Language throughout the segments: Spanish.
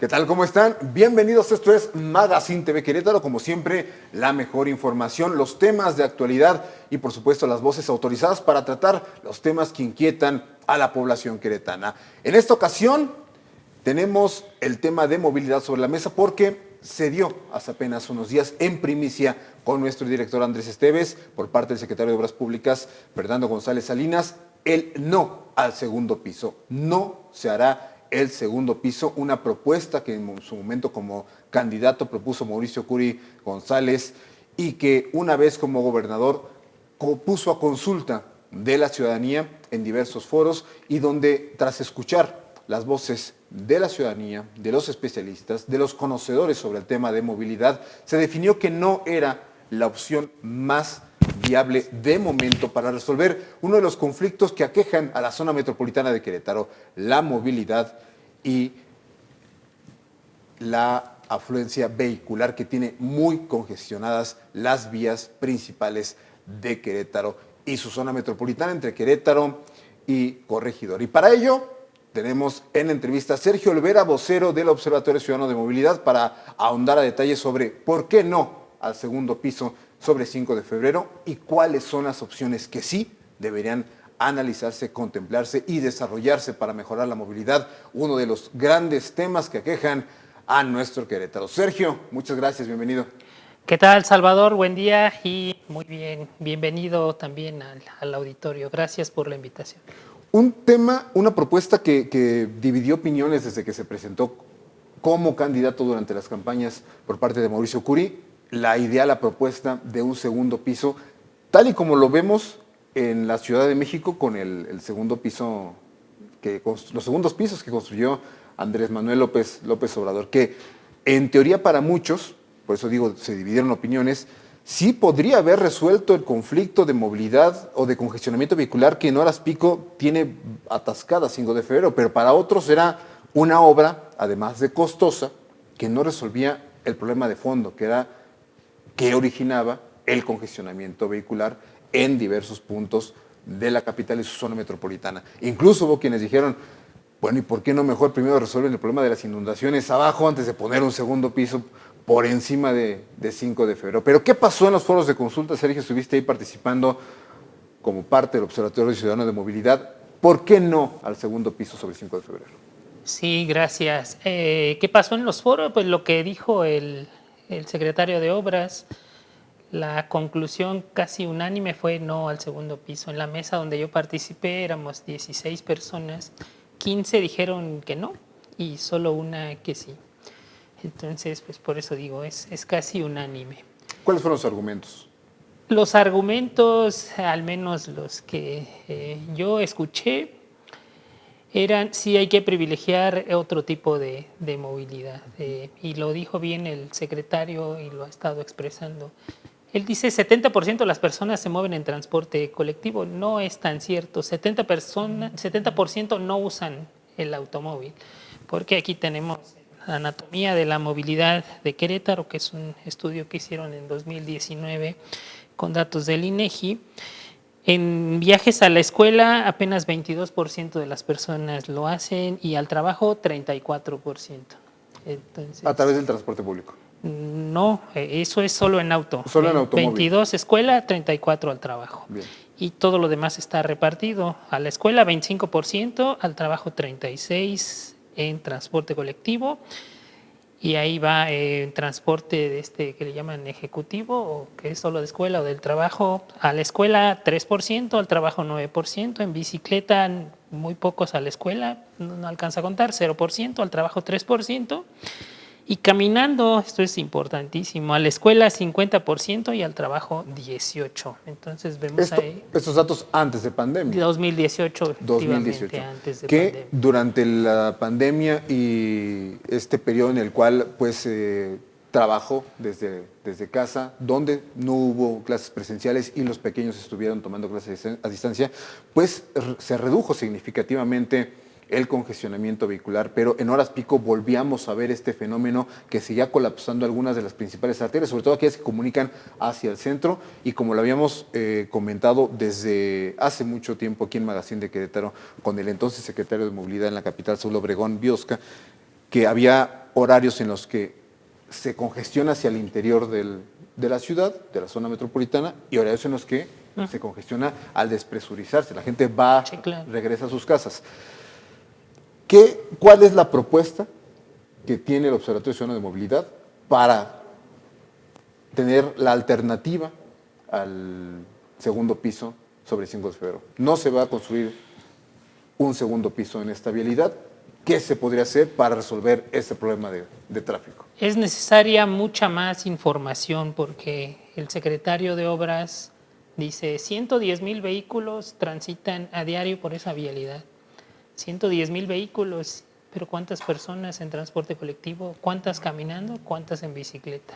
¿Qué tal? ¿Cómo están? Bienvenidos, esto es Magazine TV Querétaro, como siempre, la mejor información, los temas de actualidad y por supuesto las voces autorizadas para tratar los temas que inquietan a la población queretana. En esta ocasión tenemos el tema de movilidad sobre la mesa porque se dio hace apenas unos días en primicia con nuestro director Andrés Esteves, por parte del secretario de Obras Públicas, Fernando González Salinas, el no al segundo piso. No se hará el segundo piso, una propuesta que en su momento como candidato propuso Mauricio Curi González y que una vez como gobernador puso a consulta de la ciudadanía en diversos foros y donde tras escuchar las voces de la ciudadanía, de los especialistas, de los conocedores sobre el tema de movilidad, se definió que no era la opción más viable de momento para resolver uno de los conflictos que aquejan a la zona metropolitana de Querétaro, la movilidad y la afluencia vehicular que tiene muy congestionadas las vías principales de Querétaro y su zona metropolitana entre Querétaro y Corregidor. Y para ello tenemos en entrevista a Sergio Olvera, vocero del Observatorio Ciudadano de Movilidad, para ahondar a detalle sobre por qué no al segundo piso sobre 5 de febrero y cuáles son las opciones que sí deberían analizarse, contemplarse y desarrollarse para mejorar la movilidad, uno de los grandes temas que aquejan a nuestro Querétaro. Sergio, muchas gracias, bienvenido. ¿Qué tal, Salvador? Buen día y muy bien, bienvenido también al auditorio. Gracias por la invitación. Un tema, una propuesta que dividió opiniones desde que se presentó como candidato durante las campañas por parte de Mauricio Curi, la idea, la propuesta de un segundo piso, tal y como lo vemos en la Ciudad de México con el segundo piso, los segundos pisos que construyó Andrés Manuel López Obrador, que en teoría para muchos, por eso digo, se dividieron opiniones, sí podría haber resuelto el conflicto de movilidad o de congestionamiento vehicular que en horas pico tiene atascada 5 de febrero, pero para otros era una obra, además de costosa, que no resolvía el problema de fondo, que era que originaba el congestionamiento vehicular en diversos puntos de la capital y su zona metropolitana. Incluso hubo quienes dijeron, bueno, ¿y por qué no mejor primero resuelven el problema de las inundaciones abajo antes de poner un segundo piso por encima de 5 de febrero? Pero ¿qué pasó en los foros de consulta? Sergio, estuviste ahí participando como parte del Observatorio Ciudadano de Movilidad. ¿Por qué no al segundo piso sobre 5 de febrero? Sí, gracias. ¿Qué pasó en los foros? Pues lo que dijo el secretario de Obras, la conclusión casi unánime fue no al segundo piso. En la mesa donde yo participé éramos 16 personas, 15 dijeron que no y solo una que sí. Entonces, pues por eso digo, es casi unánime. ¿Cuáles fueron los argumentos? Los argumentos, al menos los que yo escuché, eran sí hay que privilegiar otro tipo de movilidad. Y lo dijo bien el secretario y lo ha estado expresando. Él dice 70% de las personas se mueven en transporte colectivo. No es tan cierto. 70% no usan el automóvil. Porque aquí tenemos la anatomía de la movilidad de Querétaro, que es un estudio que hicieron en 2019 con datos del INEGI. En viajes a la escuela, apenas 22% de las personas lo hacen y al trabajo, 34%. Entonces, a través del transporte público. No, eso es solo en auto. Solo en automóvil. 22 escuela, 34 al trabajo. Bien. Y todo lo demás está repartido. A la escuela 25%, al trabajo 36% en transporte colectivo. Y ahí va en transporte de que le llaman ejecutivo, o que es solo de escuela o del trabajo. A la escuela 3%, al trabajo 9%. En bicicleta muy pocos a la escuela, no alcanza a contar, 0%, al trabajo 3%. Y caminando, esto es importantísimo, a la escuela 50% y al trabajo 18%. Entonces vemos ahí... Estos datos antes de pandemia. 2018, 2018. Antes de que pandemia. Durante la pandemia y este periodo en el cual pues trabajó desde casa, donde no hubo clases presenciales y los pequeños estuvieron tomando clases a distancia, pues se redujo significativamente el congestionamiento vehicular, pero en horas pico volvíamos a ver este fenómeno que seguía colapsando algunas de las principales arterias, sobre todo aquellas que comunican hacia el centro, y como lo habíamos comentado desde hace mucho tiempo aquí en Magazine de Querétaro, con el entonces secretario de Movilidad en la capital, Saúl Obregón Biosca, que había horarios en los que se congestiona hacia el interior de la ciudad, de la zona metropolitana, y horarios en los que se congestiona al despresurizarse. La gente va, Sí, claro. regresa a sus casas. ¿Cuál es la propuesta que tiene el Observatorio Ciudadano de Movilidad para tener la alternativa al segundo piso sobre 5 de febrero? No se va a construir un segundo piso en esta vialidad. ¿Qué se podría hacer para resolver este problema de tráfico? Es necesaria mucha más información porque el secretario de Obras dice 110,000 vehículos transitan a diario por esa vialidad. 110,000 vehículos, pero ¿cuántas personas en transporte colectivo? ¿Cuántas caminando? ¿Cuántas en bicicleta?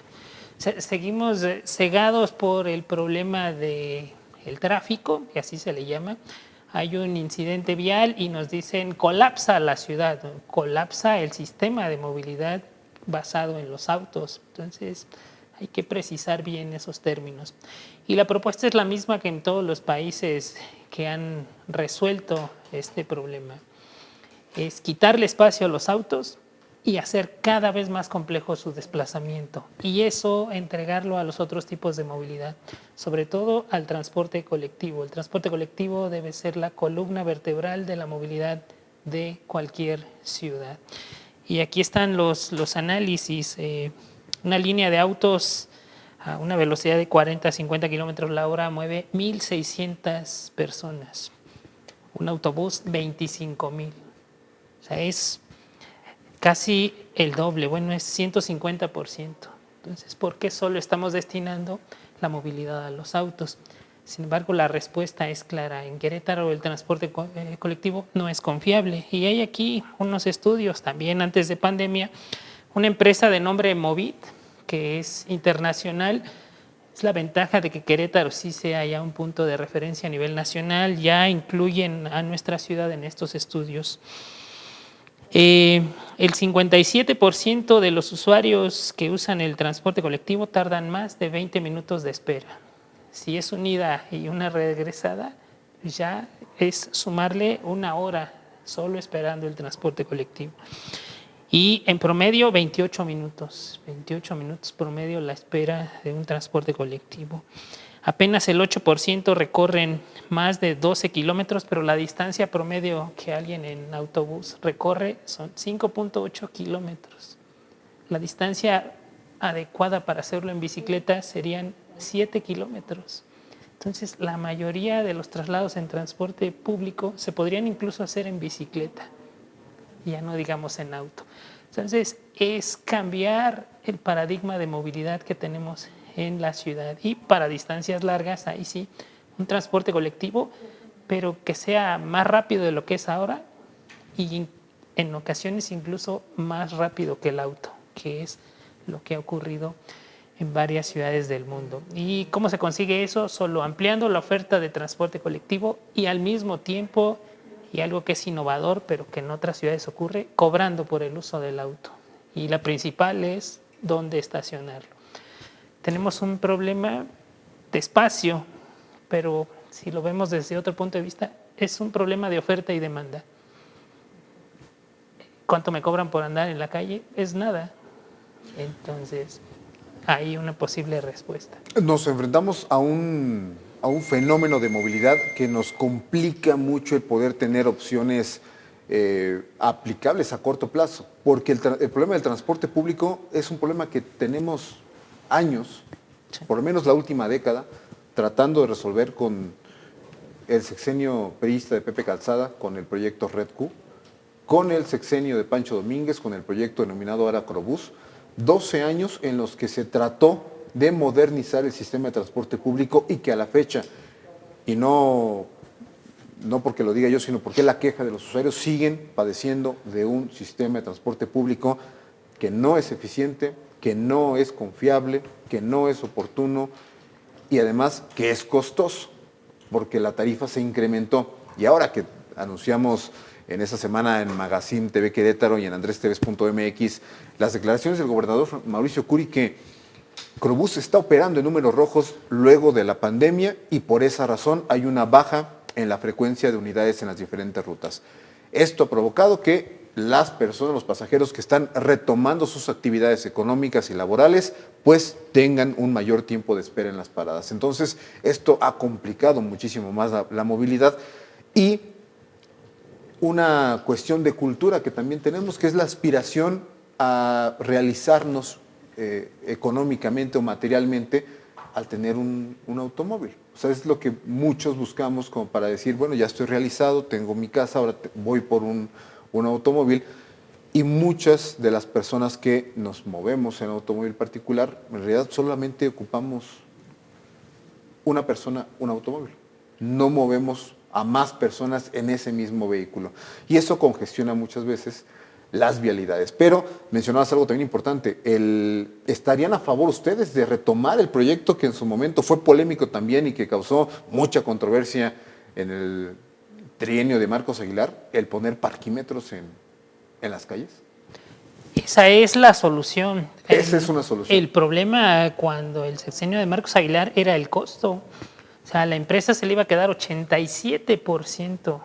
Seguimos cegados por el problema del tráfico, que así se le llama. Hay un incidente vial y nos dicen colapsa la ciudad, colapsa el sistema de movilidad basado en los autos. Entonces hay que precisar bien esos términos. Y la propuesta es la misma que en todos los países que han resuelto este problema. Es quitarle espacio a los autos y hacer cada vez más complejo su desplazamiento. Y eso entregarlo a los otros tipos de movilidad, sobre todo al transporte colectivo. El transporte colectivo debe ser la columna vertebral de la movilidad de cualquier ciudad. Y aquí están los análisis. Una línea de autos a una velocidad de 40 a 50 kilómetros la hora mueve 1,600 personas. Un autobús, 25,000. O sea, es casi el doble, bueno, es 150%. Entonces, ¿por qué solo estamos destinando la movilidad a los autos? Sin embargo, la respuesta es clara. En Querétaro el transporte colectivo no es confiable. Y hay aquí unos estudios también antes de pandemia. Una empresa de nombre Movit, que es internacional, es la ventaja de que Querétaro sí sea ya un punto de referencia a nivel nacional. Ya incluyen a nuestra ciudad en estos estudios. El 57% de los usuarios que usan el transporte colectivo tardan más de 20 minutos de espera. Si es una ida y una regresada, ya es sumarle una hora solo esperando el transporte colectivo. Y en promedio 28 minutos promedio la espera de un transporte colectivo. Apenas el 8% recorren más de 12 kilómetros, pero la distancia promedio que alguien en autobús recorre son 5.8 kilómetros. La distancia adecuada para hacerlo en bicicleta serían 7 kilómetros. Entonces, la mayoría de los traslados en transporte público se podrían incluso hacer en bicicleta, ya no digamos en auto. Entonces, es cambiar el paradigma de movilidad que tenemos en la ciudad y para distancias largas, ahí sí, un transporte colectivo, pero que sea más rápido de lo que es ahora y en ocasiones incluso más rápido que el auto, que es lo que ha ocurrido en varias ciudades del mundo. ¿Y cómo se consigue eso? Solo ampliando la oferta de transporte colectivo y al mismo tiempo, y algo que es innovador, pero que en otras ciudades ocurre, cobrando por el uso del auto. Y la principal es dónde estacionarlo. Tenemos un problema de espacio, pero si lo vemos desde otro punto de vista, es un problema de oferta y demanda. ¿Cuánto me cobran por andar en la calle? Es nada. Entonces, hay una posible respuesta. Nos enfrentamos a un fenómeno de movilidad que nos complica mucho el poder tener opciones aplicables a corto plazo, porque el problema del transporte público es un problema que tenemos años, por lo menos la última década, tratando de resolver con el sexenio priista de Pepe Calzada, con el proyecto Red Q, con el sexenio de Pancho Domínguez, con el proyecto denominado ahora Crobús. 12 años en los que se trató de modernizar el sistema de transporte público y que a la fecha, y no porque lo diga yo, sino porque la queja de los usuarios, siguen padeciendo de un sistema de transporte público que no es eficiente, que no es confiable, que no es oportuno y además que es costoso, porque la tarifa se incrementó. Y ahora que anunciamos en esa semana en Magazine TV Querétaro y en andresteves.mx las declaraciones del gobernador Mauricio Curi que Crobús está operando en números rojos luego de la pandemia y por esa razón hay una baja en la frecuencia de unidades en las diferentes rutas. Esto ha provocado que las personas, los pasajeros que están retomando sus actividades económicas y laborales, pues tengan un mayor tiempo de espera en las paradas. Entonces, esto ha complicado muchísimo más la movilidad y una cuestión de cultura que también tenemos, que es la aspiración a realizarnos económicamente o materialmente al tener un automóvil. O sea, es lo que muchos buscamos como para decir, bueno, ya estoy realizado, tengo mi casa, ahora voy por un automóvil. Y muchas de las personas que nos movemos en automóvil particular, en realidad solamente ocupamos una persona, un automóvil. No movemos a más personas en ese mismo vehículo. Y eso congestiona muchas veces las vialidades. Pero mencionabas algo también importante. ¿Estarían a favor ustedes de retomar el proyecto que en su momento fue polémico también y que causó mucha controversia en el trienio de Marcos Aguilar, el poner parquímetros en las calles? Esa es la solución. Esa es una solución. El problema cuando el sexenio de Marcos Aguilar era el costo. O sea, a la empresa se le iba a quedar 87%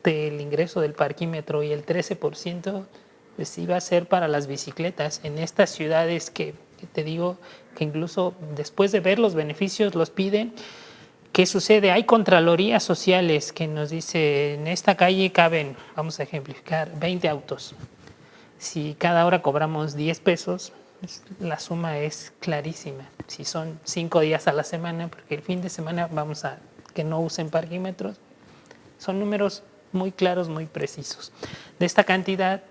del ingreso del parquímetro y el 13% pues iba a ser para las bicicletas. En estas ciudades que te digo que incluso después de ver los beneficios los piden. ¿Qué sucede? Hay contralorías sociales que nos dicen, en esta calle caben, vamos a ejemplificar, 20 autos. Si cada hora cobramos 10 pesos, la suma es clarísima. Si son 5 días a la semana, porque el fin de semana vamos a que no usen parquímetros, son números muy claros, muy precisos. De esta cantidad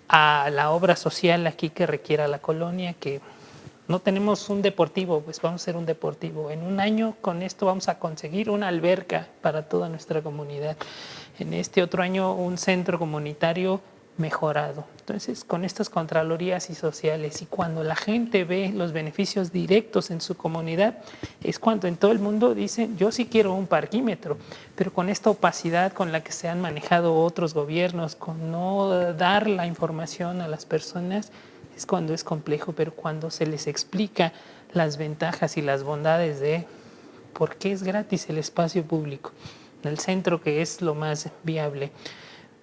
a la obra social aquí que requiera la colonia, que no tenemos un deportivo, pues vamos a hacer un deportivo. En un año con esto vamos a conseguir una alberca para toda nuestra comunidad. En este otro año un centro comunitario mejorado. Entonces, con estas contralorías y sociales y cuando la gente ve los beneficios directos en su comunidad, es cuando en todo el mundo dicen, yo sí quiero un parquímetro, pero con esta opacidad con la que se han manejado otros gobiernos, con no dar la información a las personas, es cuando es complejo, pero cuando se les explica las ventajas y las bondades de por qué es gratis el espacio público, el centro que es lo más viable.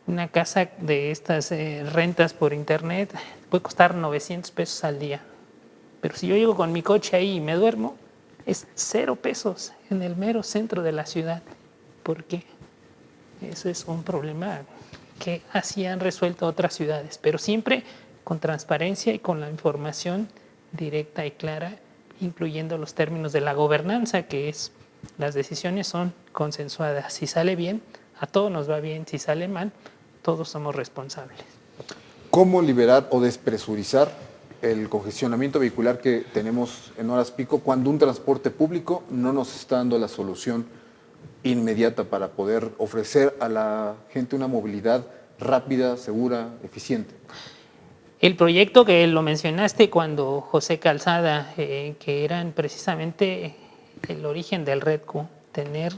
Una casa de estas rentas por internet puede costar 900 pesos al día, pero si yo llego con mi coche ahí y me duermo, es 0 pesos en el mero centro de la ciudad. ¿Por qué? Eso es un problema que así han resuelto otras ciudades, pero siempre con transparencia y con la información directa y clara, incluyendo los términos de la gobernanza, que es las decisiones son consensuadas. Si sale bien, a todos nos va bien. Si sale mal, todos somos responsables. ¿Cómo liberar o despresurizar el congestionamiento vehicular que tenemos en horas pico cuando un transporte público no nos está dando la solución inmediata para poder ofrecer a la gente una movilidad rápida, segura, eficiente? El proyecto que lo mencionaste cuando José Calzada, que eran precisamente el origen del REDCO, tener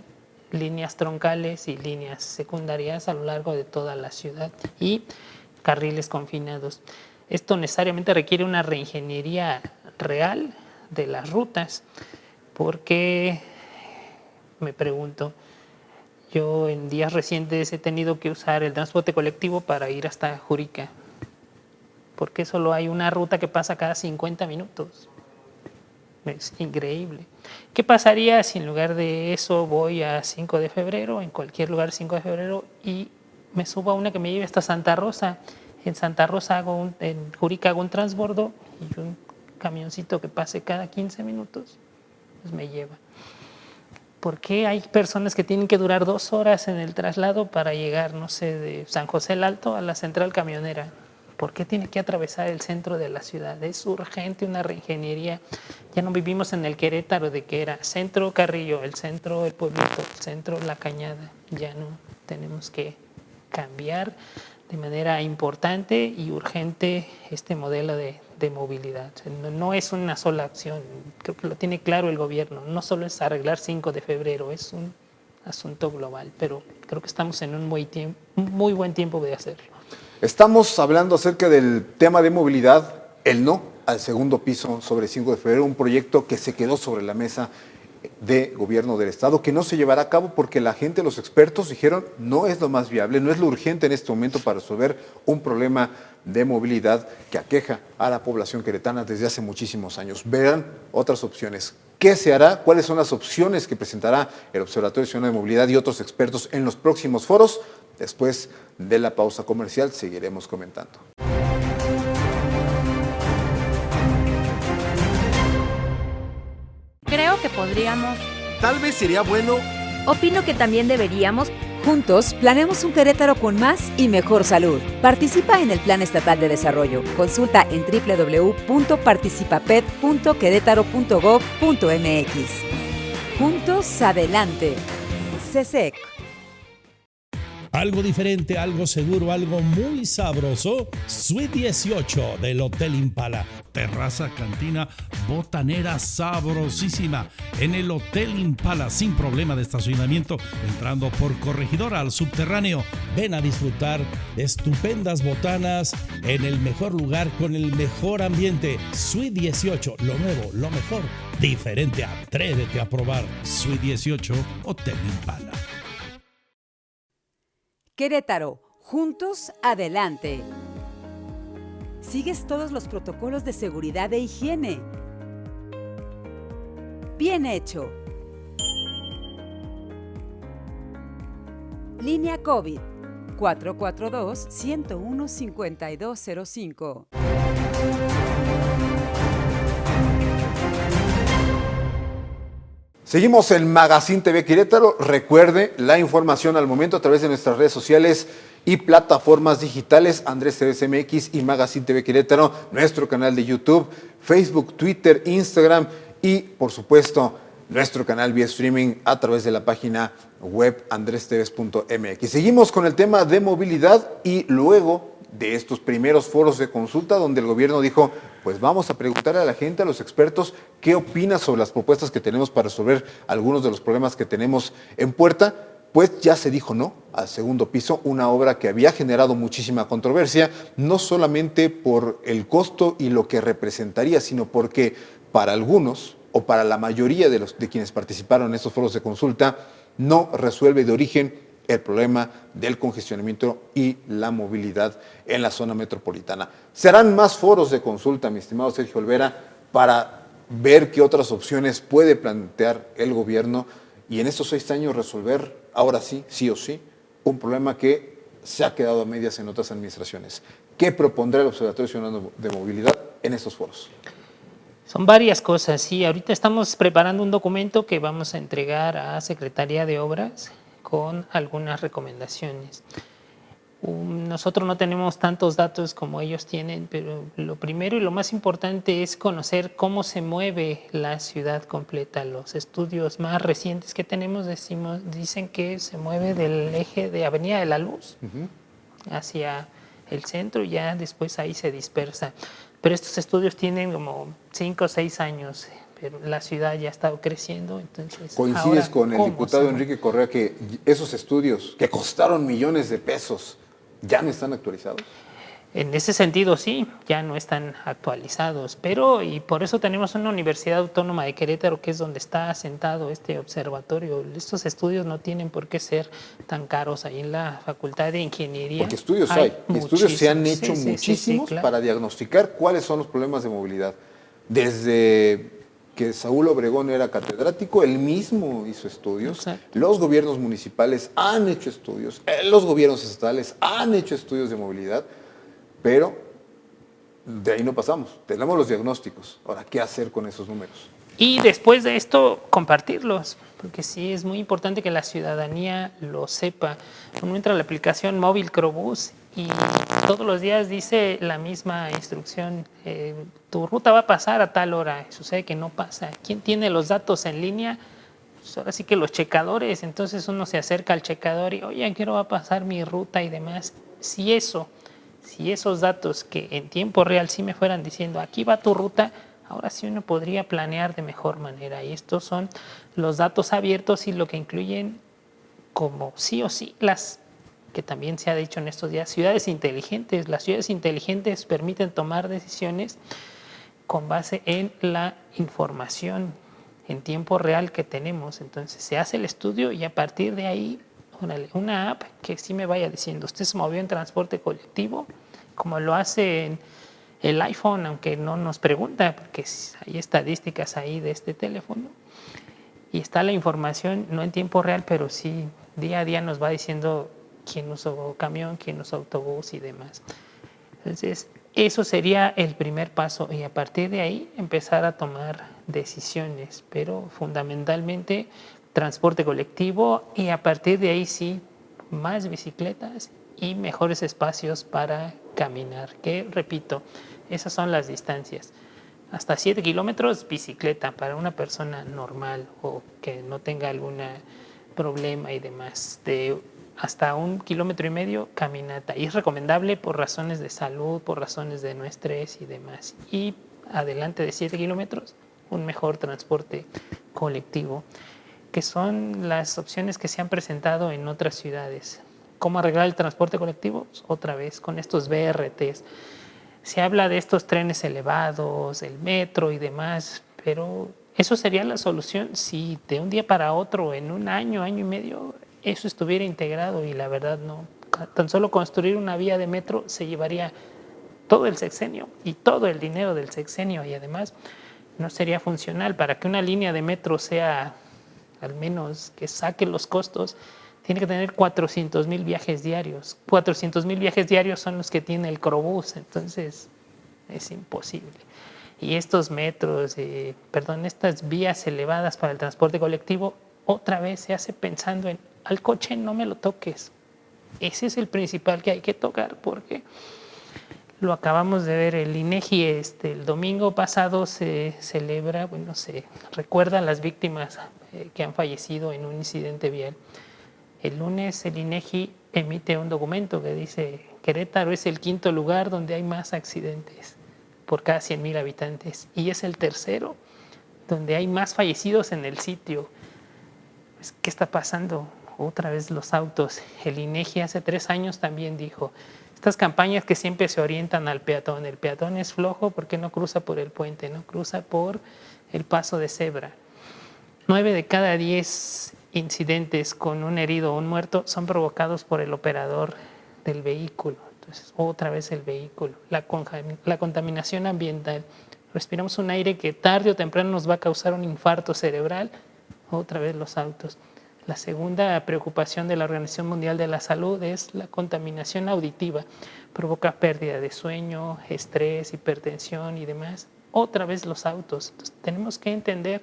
líneas troncales y líneas secundarias a lo largo de toda la ciudad y carriles confinados. Esto necesariamente requiere una reingeniería real de las rutas, porque me pregunto, yo en días recientes he tenido que usar el transporte colectivo para ir hasta Jurica, porque solo hay una ruta que pasa cada 50 minutos. Es increíble. ¿Qué pasaría si en lugar de eso voy a 5 de febrero, en cualquier lugar 5 de febrero, y me subo a una que me lleve hasta Santa Rosa? En Santa Rosa en Jurica hago un transbordo y un camioncito que pase cada 15 minutos, pues me lleva. ¿Por qué hay personas que tienen que durar 2 horas en el traslado para llegar, no sé, de San José el Alto a la central camionera? ¿Por qué tiene que atravesar el centro de la ciudad? Es urgente una reingeniería. Ya no vivimos en el Querétaro de que era centro Carrillo, el centro el Pueblito, el centro La Cañada. Ya no, tenemos que cambiar de manera importante y urgente este modelo de movilidad. No es una sola acción, creo que lo tiene claro el gobierno. No solo es arreglar 5 de febrero, es un asunto global, pero creo que estamos en un muy buen tiempo de hacerlo. Estamos hablando acerca del tema de movilidad, el no al segundo piso sobre 5 de febrero, un proyecto que se quedó sobre la mesa de gobierno del estado que no se llevará a cabo porque la gente, los expertos dijeron no es lo más viable, no es lo urgente en este momento para resolver un problema de movilidad que aqueja a la población queretana desde hace muchísimos años. Verán otras opciones. ¿Qué se hará? ¿Cuáles son las opciones que presentará el Observatorio Ciudadano de Movilidad y otros expertos en los próximos foros? Después de la pausa comercial seguiremos comentando. Creo que podríamos. Tal vez sería bueno. Opino que también deberíamos. Juntos, planeamos un Querétaro con más y mejor salud. Participa en el Plan Estatal de Desarrollo. Consulta en www.participapet.querétaro.gov.mx. Juntos, adelante. CESEC. Algo diferente, algo seguro, algo muy sabroso. Suite 18 del Hotel Impala. Terraza, cantina, botanera sabrosísima. En el Hotel Impala, sin problema de estacionamiento, entrando por Corregidora al subterráneo. Ven a disfrutar de estupendas botanas en el mejor lugar con el mejor ambiente. Suite 18, lo nuevo, lo mejor, diferente. Atrévete a probar. Suite 18, Hotel Impala. Querétaro, juntos, adelante. ¿Sigues todos los protocolos de seguridad e higiene? Bien hecho. Línea COVID 442-101-5205. Seguimos en Magazine TV Querétaro. Recuerde la información al momento a través de nuestras redes sociales y plataformas digitales, Andrés TV MX y Magazine TV Querétaro, nuestro canal de YouTube, Facebook, Twitter, Instagram y, por supuesto, nuestro canal vía streaming a través de la página web andresteves.mx. Seguimos con el tema de movilidad y luego de estos primeros foros de consulta donde el gobierno dijo, pues vamos a preguntarle a la gente, a los expertos, qué opina sobre las propuestas que tenemos para resolver algunos de los problemas que tenemos en puerta. Pues ya se dijo no al segundo piso, una obra que había generado muchísima controversia, no solamente por el costo y lo que representaría, sino porque para algunos o para la mayoría de quienes participaron en estos foros de consulta, no resuelve de origen el problema del congestionamiento y la movilidad en la zona metropolitana. Serán más foros de consulta, mi estimado Sergio Olvera, para ver qué otras opciones puede plantear el gobierno y en estos 6 años resolver, ahora sí, sí o sí, un problema que se ha quedado a medias en otras administraciones. ¿Qué propondrá el Observatorio Ciudadano de Movilidad en estos foros? Son varias cosas, sí. Ahorita estamos preparando un documento que vamos a entregar a Secretaría de Obras con algunas recomendaciones. Nosotros no tenemos tantos datos como ellos tienen, pero lo primero y lo más importante es conocer cómo se mueve la ciudad completa. Los estudios más recientes que tenemos dicen que se mueve del eje de Avenida de la Luz hacia el centro y ya después ahí se dispersa. Pero estos estudios tienen como 5 o 6 años, pero la ciudad ya ha estado creciendo. Entonces, ¿coincides ahora, con el diputado Enrique Correa que esos estudios que costaron millones de pesos ya no están actualizados? En ese sentido sí, ya no están actualizados, pero y por eso tenemos una Universidad Autónoma de Querétaro que es donde está asentado este observatorio. Estos estudios no tienen por qué ser tan caros ahí en la Facultad de Ingeniería. Porque estudios hay estudios se han hecho muchísimos claro, para diagnosticar cuáles son los problemas de movilidad. Desde que Saúl Obregón era catedrático, él mismo hizo estudios. Exacto. Los gobiernos municipales han hecho estudios, los gobiernos estatales han hecho estudios de movilidad, pero de ahí no pasamos. Tenemos los diagnósticos. Ahora, ¿qué hacer con esos números? Y después de esto, compartirlos, porque sí es muy importante que la ciudadanía lo sepa. Uno entra a la aplicación móvil Crobús y todos los días dice la misma instrucción, tu ruta va a pasar a tal hora, sucede que no pasa. ¿Quién tiene los datos en línea? Pues ahora sí que los checadores, entonces uno se acerca al checador y, oye, ¿a qué hora va a pasar mi ruta y demás? Si esos datos que en tiempo real sí me fueran diciendo, aquí va tu ruta, ahora sí uno podría planear de mejor manera. Y estos son los datos abiertos y lo que incluyen como sí o sí las que también se ha dicho en estos días, ciudades inteligentes. Las ciudades inteligentes permiten tomar decisiones con base en la información. en tiempo real que tenemos. Entonces se hace el estudio y a partir de ahí, una app que sí me vaya diciendo, usted se movió en transporte colectivo, como lo hace en el iPhone, aunque no nos pregunta, porque hay estadísticas ahí de este teléfono. Y está la información, no en tiempo real, pero sí día a día nos va diciendo quién usó camión, quién usó autobús y demás. Entonces, eso sería el primer paso y a partir de ahí empezar a tomar decisiones, pero fundamentalmente transporte colectivo y a partir de ahí sí, más bicicletas y mejores espacios para caminar, que repito, esas son las distancias. Hasta 7 kilómetros bicicleta para una persona normal o que no tenga algún problema y demás. Hasta 1,5 kilómetros caminata. Y es recomendable por razones de salud, por razones de no estrés y demás. Y adelante de 7 kilómetros, un mejor transporte colectivo, que son las opciones que se han presentado en otras ciudades. ¿Cómo arreglar el transporte colectivo? Pues otra vez, con estos BRTs. Se habla de estos trenes elevados, el metro y demás, pero eso sería la solución si de un día para otro, en un año, año y medio, eso estuviera integrado y la verdad no. Tan solo construir una vía de metro se llevaría todo el sexenio y todo el dinero del sexenio y además no sería funcional. Para que una línea de metro sea, al menos que saque los costos, tiene que tener 400,000 viajes diarios. 400,000 viajes diarios son los que tiene el Crobús, entonces es imposible. Y estos metros, estas vías elevadas para el transporte colectivo, otra vez se hace pensando en al coche no me lo toques. Ese es el principal que hay que tocar porque lo acabamos de ver, el INEGI el domingo pasado se celebra, se recuerda a las víctimas que han fallecido en un incidente vial. El lunes el INEGI emite un documento que dice Querétaro es el 5º lugar donde hay más accidentes por cada 100,000 habitantes y es el 3º donde hay más fallecidos en el sitio. ¿Qué está pasando? Otra vez los autos. El INEGI hace 3 años también dijo, estas campañas que siempre se orientan al peatón, el peatón es flojo porque no cruza por el puente, no cruza por el paso de cebra. 9 de cada 10 incidentes con un herido o un muerto son provocados por el operador del vehículo. Entonces, otra vez el vehículo. La contaminación ambiental. Respiramos un aire que tarde o temprano nos va a causar un infarto cerebral. Otra vez los autos. La segunda preocupación de la Organización Mundial de la Salud es la contaminación auditiva. Provoca pérdida de sueño, estrés, hipertensión y demás. Otra vez los autos. Entonces, tenemos que entender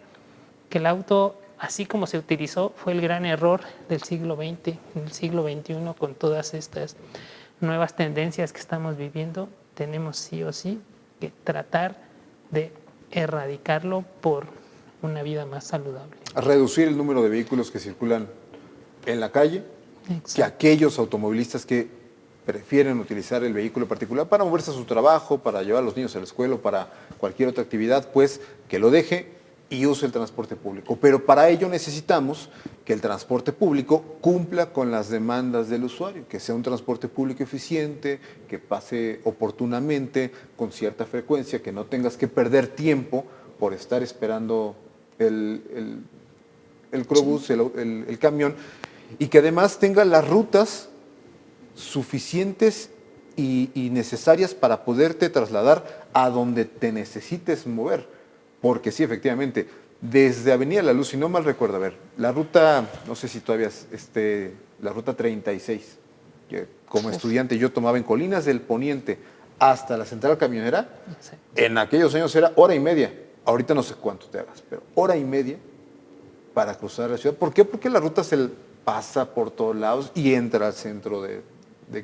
que el auto, así como se utilizó, fue el gran error del siglo XX, en el siglo XXI, con todas estas nuevas tendencias que estamos viviendo. Tenemos sí o sí que tratar de erradicarlo por una vida más saludable. Reducir el número de vehículos que circulan en la calle, Exacto. que aquellos automovilistas que prefieren utilizar el vehículo particular para moverse a su trabajo, para llevar a los niños a la escuela, para cualquier otra actividad, pues que lo deje y use el transporte público. Pero para ello necesitamos que el transporte público cumpla con las demandas del usuario, que sea un transporte público eficiente, que pase oportunamente, con cierta frecuencia, que no tengas que perder tiempo por estar esperando el Crobús, el camión, y que además tenga las rutas suficientes y necesarias para poderte trasladar a donde te necesites mover. Porque sí, efectivamente, desde Avenida La Luz, si no mal recuerdo, a ver, la ruta, no sé si todavía la ruta 36, que como estudiante yo tomaba en Colinas del Poniente hasta la central camionera, Sí. en aquellos años era 1:30. Ahorita no sé cuánto te hagas, pero 1:30 para cruzar la ciudad. ¿Por qué? Porque la ruta se pasa por todos lados y entra al centro de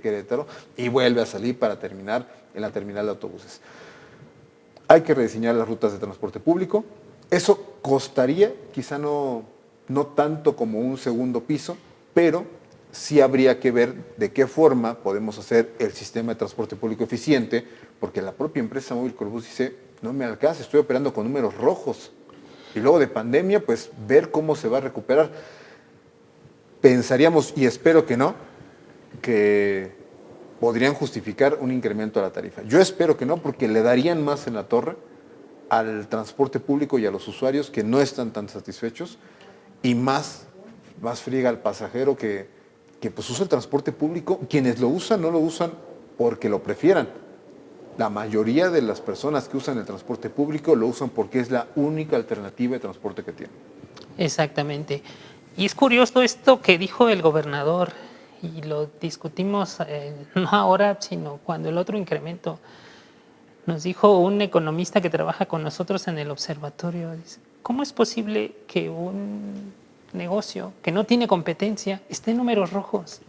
Querétaro y vuelve a salir para terminar en la terminal de autobuses. Hay que rediseñar las rutas de transporte público. Eso costaría, quizá no tanto como un segundo piso, pero sí habría que ver de qué forma podemos hacer el sistema de transporte público eficiente, porque la propia empresa Móvil Crobús dice, no me alcanza, estoy operando con números rojos. Y luego de pandemia, pues ver cómo se va a recuperar. Pensaríamos, y espero que no, que podrían justificar un incremento a la tarifa. Yo espero que no, porque le darían más en la torre al transporte público y a los usuarios que no están tan satisfechos, y más friega al pasajero que pues usa el transporte público. Quienes lo usan no lo usan porque lo prefieran. La mayoría de las personas que usan el transporte público lo usan porque es la única alternativa de transporte que tienen. Exactamente. Y es curioso esto que dijo el gobernador, y lo discutimos no ahora, sino cuando el otro incremento. Nos dijo un economista que trabaja con nosotros en el observatorio, dice, ¿cómo es posible que un negocio que no tiene competencia esté en números rojos?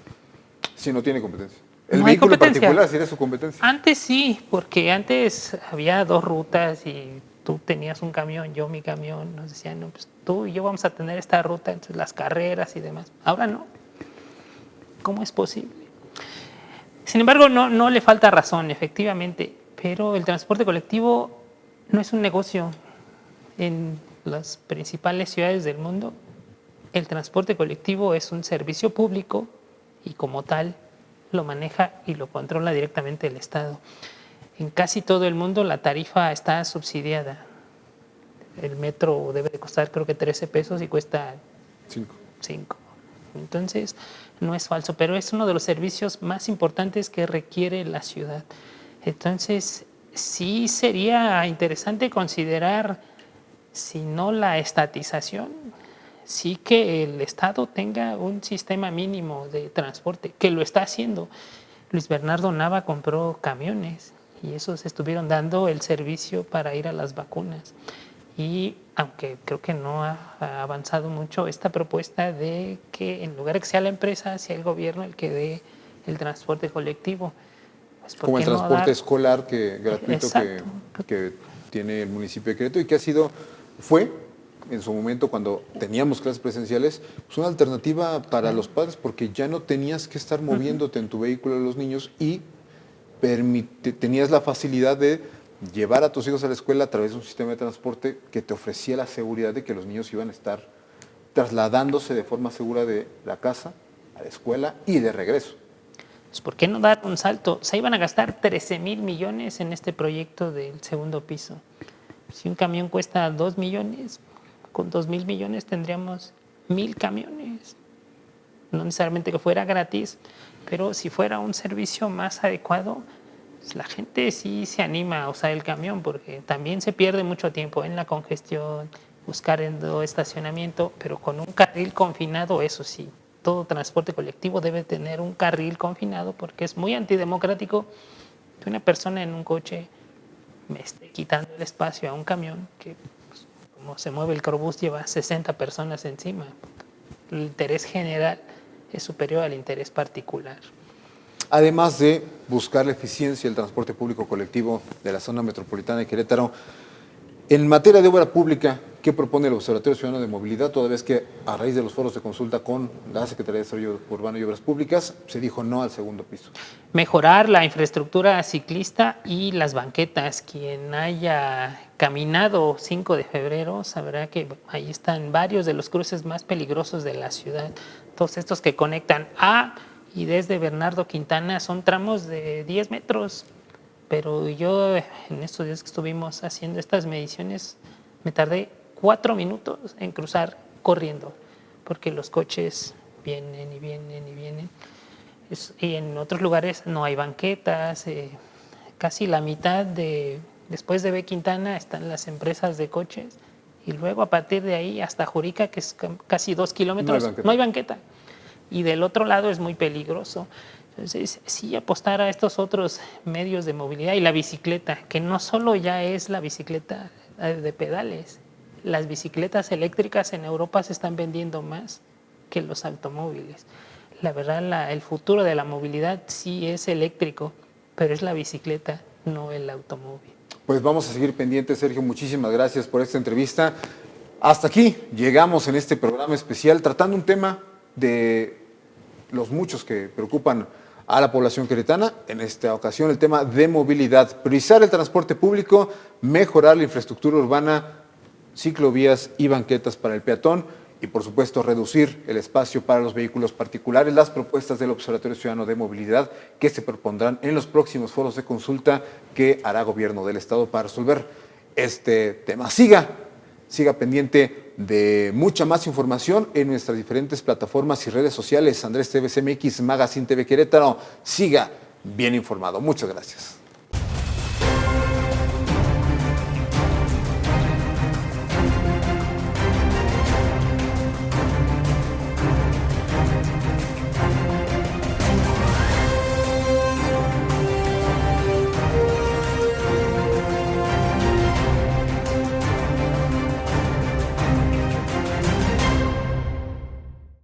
Si no tiene competencia. El No hay vehículo en competencia. particular sería su competencia. Antes sí, porque antes había 2 rutas y tú tenías un camión, yo mi camión, nos decían, no, pues tú y yo vamos a tener esta ruta, entonces las carreras y demás. Ahora no. ¿Cómo es posible? Sin embargo, no le falta razón, efectivamente, pero el transporte colectivo no es un negocio. En las principales ciudades del mundo, el transporte colectivo es un servicio público y como tal lo maneja y lo controla directamente el Estado. En casi todo el mundo la tarifa está subsidiada. El metro debe de costar creo que 13 pesos y cuesta 5. Entonces, no es falso, pero es uno de los servicios más importantes que requiere la ciudad. Entonces, sí sería interesante considerar, si no la estatización, sí que el Estado tenga un sistema mínimo de transporte, que lo está haciendo. Luis Bernardo Nava compró camiones y esos estuvieron dando el servicio para ir a las vacunas. Y aunque creo que no ha avanzado mucho esta propuesta de que en lugar de que sea la empresa, sea el gobierno el que dé el transporte colectivo. Pues, ¿por Como el qué no transporte dar? escolar gratuito que tiene el municipio de Querétaro y que fue en su momento cuando teníamos clases presenciales, pues una alternativa para los padres porque ya no tenías que estar moviéndote en tu vehículo de los niños y tenías la facilidad de llevar a tus hijos a la escuela a través de un sistema de transporte que te ofrecía la seguridad de que los niños iban a estar trasladándose de forma segura de la casa a la escuela y de regreso. Pues, ¿por qué no dar un salto? Se iban a gastar 13,000 millones en este proyecto del segundo piso. Si un camión cuesta 2 millones, con 2,000 millones tendríamos 1,000 camiones. No necesariamente que fuera gratis, pero si fuera un servicio más adecuado, pues la gente sí se anima a usar el camión porque también se pierde mucho tiempo en la congestión, buscando estacionamiento, pero con un carril confinado, eso sí. Todo transporte colectivo debe tener un carril confinado porque es muy antidemocrático que una persona en un coche me esté quitando el espacio a un camión que, pues, como se mueve el Crobús, lleva 60 personas encima. El interés general es superior al interés particular. Además de buscar la eficiencia del transporte público colectivo de la zona metropolitana de Querétaro, en materia de obra pública, ¿qué propone el Observatorio Ciudadano de Movilidad? Toda vez que a raíz de los foros de consulta con la Secretaría de Desarrollo Urbano y Obras Públicas se dijo no al segundo piso. Mejorar la infraestructura ciclista y las banquetas. Quien haya caminado 5 de febrero sabrá que ahí están varios de los cruces más peligrosos de la ciudad. Todos estos que conectan a y desde Bernardo Quintana son tramos de 10 metros. Pero yo en estos días que estuvimos haciendo estas mediciones me tardé 4 minutos en cruzar corriendo, porque los coches vienen y vienen y vienen. Y en otros lugares no hay banquetas, casi la mitad después de B. Quintana están las empresas de coches y luego a partir de ahí hasta Jurica, que es casi 2 kilómetros, no hay banqueta. Y del otro lado es muy peligroso. Entonces, sí apostar a estos otros medios de movilidad y la bicicleta, que no solo ya es la bicicleta de pedales, las bicicletas eléctricas en Europa se están vendiendo más que los automóviles. La verdad, el futuro de la movilidad sí es eléctrico, pero es la bicicleta, no el automóvil. Pues vamos a seguir pendientes, Sergio. Muchísimas gracias por esta entrevista. Hasta aquí llegamos en este programa especial tratando un tema de los muchos que preocupan a la población queretana. En esta ocasión el tema de movilidad, priorizar el transporte público, mejorar la infraestructura urbana, ciclovías y banquetas para el peatón y por supuesto reducir el espacio para los vehículos particulares, las propuestas del Observatorio Ciudadano de Movilidad que se propondrán en los próximos foros de consulta que hará Gobierno del Estado para resolver este tema. Siga pendiente de mucha más información en nuestras diferentes plataformas y redes sociales. Andrés TV CMX, Magazine TV Querétaro. Siga bien informado. Muchas gracias.